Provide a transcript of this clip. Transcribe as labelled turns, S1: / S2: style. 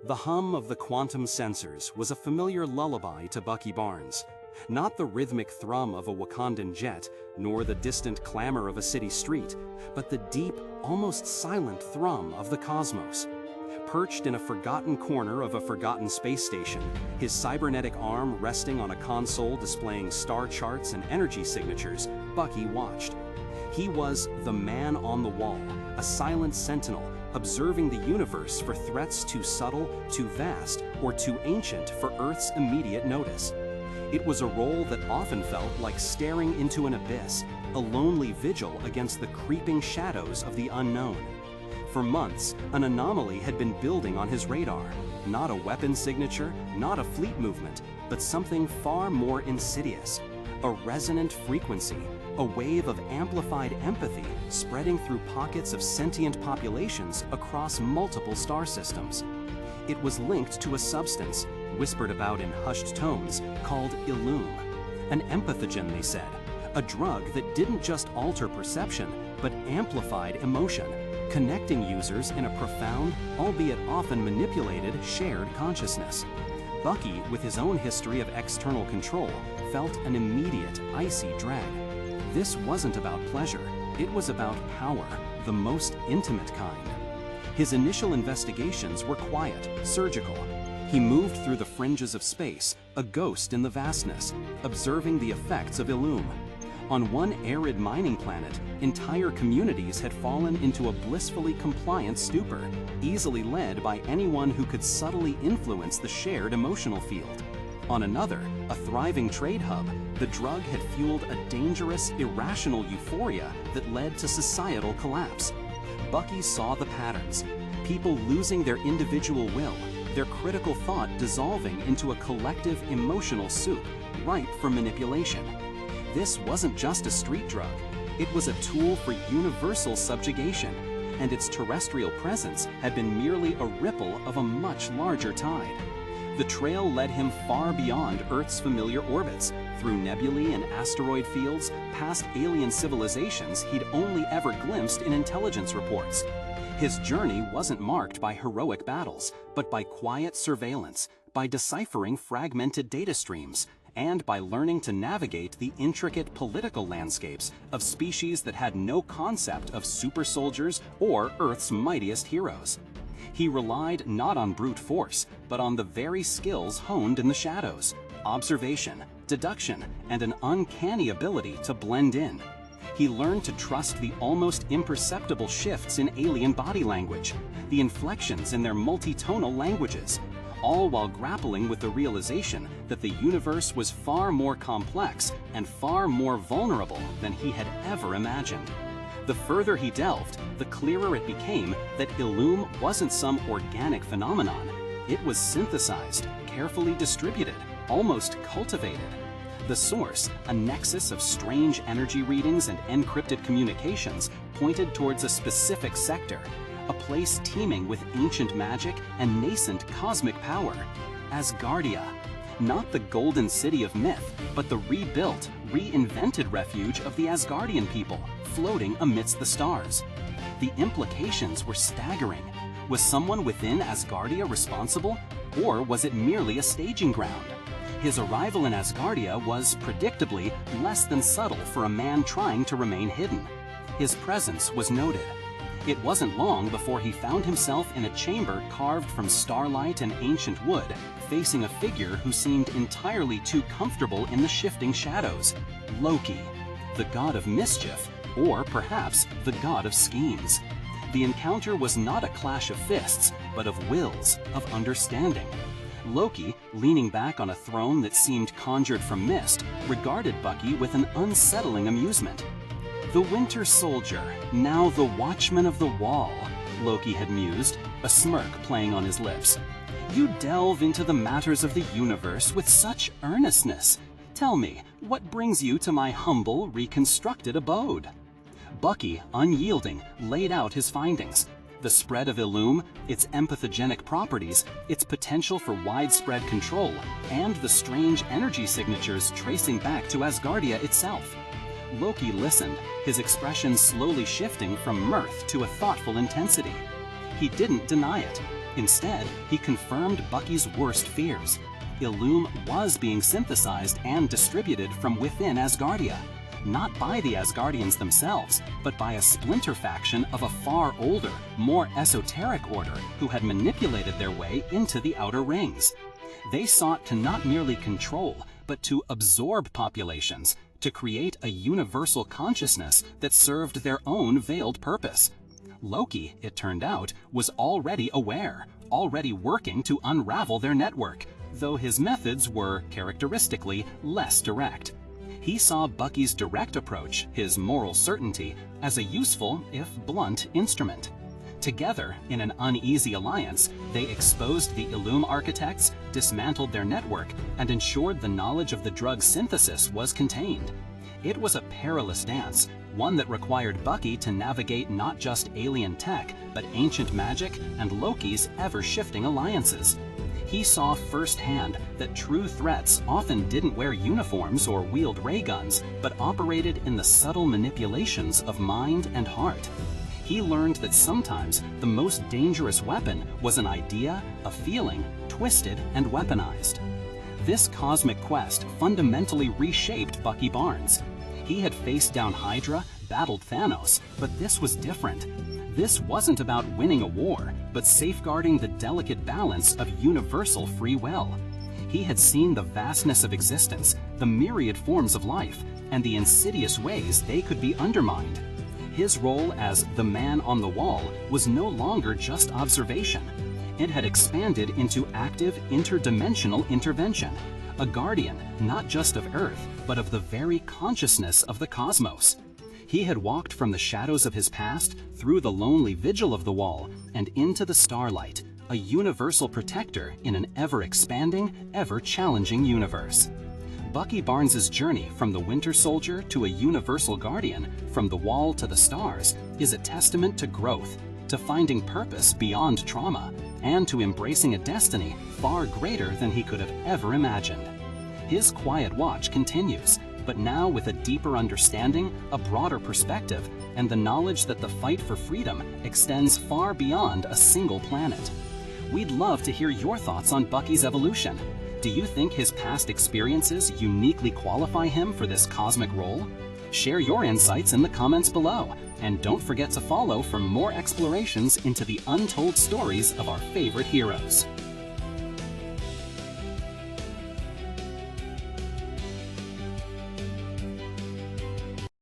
S1: The hum of the quantum sensors was a familiar lullaby to Bucky Barnes. Not the rhythmic thrum of a Wakandan jet, nor the distant clamor of a city street, but the deep, almost silent thrum of the cosmos. Perched in a forgotten corner of a forgotten space station, his cybernetic arm resting on a console displaying star charts and energy signatures, Bucky watched. He was the man on the wall, a silent sentinel, observing the universe for threats too subtle, too vast, or too ancient for Earth's immediate notice. It was a role that often felt like staring into an abyss, a lonely vigil against the creeping shadows of the unknown. For months, an anomaly had been building on his radar. Not a weapon signature, not a fleet movement, but something far more insidious. A resonant frequency, a wave of amplified empathy spreading through pockets of sentient populations across multiple star systems. It was linked to a substance, whispered about in hushed tones, called Illum. An empathogen, they said. A drug that didn't just alter perception, but amplified emotion, connecting users in a profound, albeit often manipulated, shared consciousness. Bucky, with his own history of external control, felt an immediate, icy dread. This wasn't about pleasure, it was about power, the most intimate kind. His initial investigations were quiet, surgical. He moved through the fringes of space, a ghost in the vastness, observing the effects of Illum. On one arid mining planet, entire communities had fallen into a blissfully compliant stupor, easily led by anyone who could subtly influence the shared emotional field. On another, a thriving trade hub, the drug had fueled a dangerous, irrational euphoria that led to societal collapse. Bucky saw the patterns. People losing their individual will, their critical thought dissolving into a collective emotional soup, ripe for manipulation. This wasn't just a street drug. It was a tool for universal subjugation, and its terrestrial presence had been merely a ripple of a much larger tide. The trail led him far beyond Earth's familiar orbits, through nebulae and asteroid fields, past alien civilizations he'd only ever glimpsed in intelligence reports. His journey wasn't marked by heroic battles, but by quiet surveillance, by deciphering fragmented data streams, and by learning to navigate the intricate political landscapes of species that had no concept of super soldiers or Earth's mightiest heroes. He relied not on brute force, but on the very skills honed in the shadows: observation, deduction, and an uncanny ability to blend in. He learned to trust the almost imperceptible shifts in alien body language, the inflections in their multitonal languages, all while grappling with the realization that the universe was far more complex and far more vulnerable than he had ever imagined. The further he delved, the clearer it became that Illum wasn't some organic phenomenon. It was synthesized, carefully distributed, almost cultivated. The source, a nexus of strange energy readings and encrypted communications, pointed towards a specific sector, a place teeming with ancient magic and nascent cosmic power. Asgardia. Not the golden city of myth, but the rebuilt, reinvented refuge of the Asgardian people, floating amidst the stars. The implications were staggering. Was someone within Asgardia responsible, or was it merely a staging ground? His arrival in Asgardia was, predictably, less than subtle for a man trying to remain hidden. His presence was noted. It wasn't long before he found himself in a chamber carved from starlight and ancient wood, facing a figure who seemed entirely too comfortable in the shifting shadows: Loki, the god of mischief, or perhaps the god of schemes. The encounter was not a clash of fists, but of wills, of understanding. Loki, leaning back on a throne that seemed conjured from mist, regarded Bucky with an unsettling amusement. The Winter Soldier, now the Watchman of the Wall, Loki had mused, a smirk playing on his lips. You delve into the matters of the universe with such earnestness. Tell me, what brings you to my humble, reconstructed abode? Bucky, unyielding, laid out his findings. The spread of Illum, its empathogenic properties, its potential for widespread control, and the strange energy signatures tracing back to Asgardia itself. Loki listened, his expression slowly shifting from mirth to a thoughtful intensity. He didn't deny it. Instead, he confirmed Bucky's worst fears. Illum was being synthesized and distributed from within Asgardia, not by the Asgardians themselves, but by a splinter faction of a far older, more esoteric order who had manipulated their way into the Outer Rings. They sought to not merely control, but to absorb populations, to create a universal consciousness that served their own veiled purpose. Loki, it turned out, was already aware, already working to unravel their network, though his methods were characteristically less direct. He saw Bucky's direct approach, his moral certainty, as a useful, if blunt, instrument. Together, in an uneasy alliance, they exposed the Illum architects, dismantled their network, and ensured the knowledge of the drug synthesis was contained. It was a perilous dance, one that required Bucky to navigate not just alien tech, but ancient magic and Loki's ever-shifting alliances. He saw firsthand that true threats often didn't wear uniforms or wield ray guns, but operated in the subtle manipulations of mind and heart. He learned that sometimes the most dangerous weapon was an idea, a feeling, twisted and weaponized. This cosmic quest fundamentally reshaped Bucky Barnes. He had faced down Hydra, battled Thanos, but this was different. This wasn't about winning a war, but safeguarding the delicate balance of universal free will. He had seen the vastness of existence, the myriad forms of life, and the insidious ways they could be undermined. His role as the man on the wall was no longer just observation. It had expanded into active interdimensional intervention, a guardian not just of Earth, but of the very consciousness of the cosmos. He had walked from the shadows of his past through the lonely vigil of the wall and into the starlight, a universal protector in an ever-expanding, ever-challenging universe. Bucky Barnes's journey from the Winter Soldier to a universal guardian, from the wall to the stars, is a testament to growth, to finding purpose beyond trauma, and to embracing a destiny far greater than he could have ever imagined. His quiet watch continues, but now with a deeper understanding, a broader perspective, and the knowledge that the fight for freedom extends far beyond a single planet. We'd love to hear your thoughts on Bucky's evolution. Do you think his past experiences uniquely qualify him for this cosmic role? Share your insights in the comments below, and don't forget to follow for more explorations into the untold stories of our favorite heroes.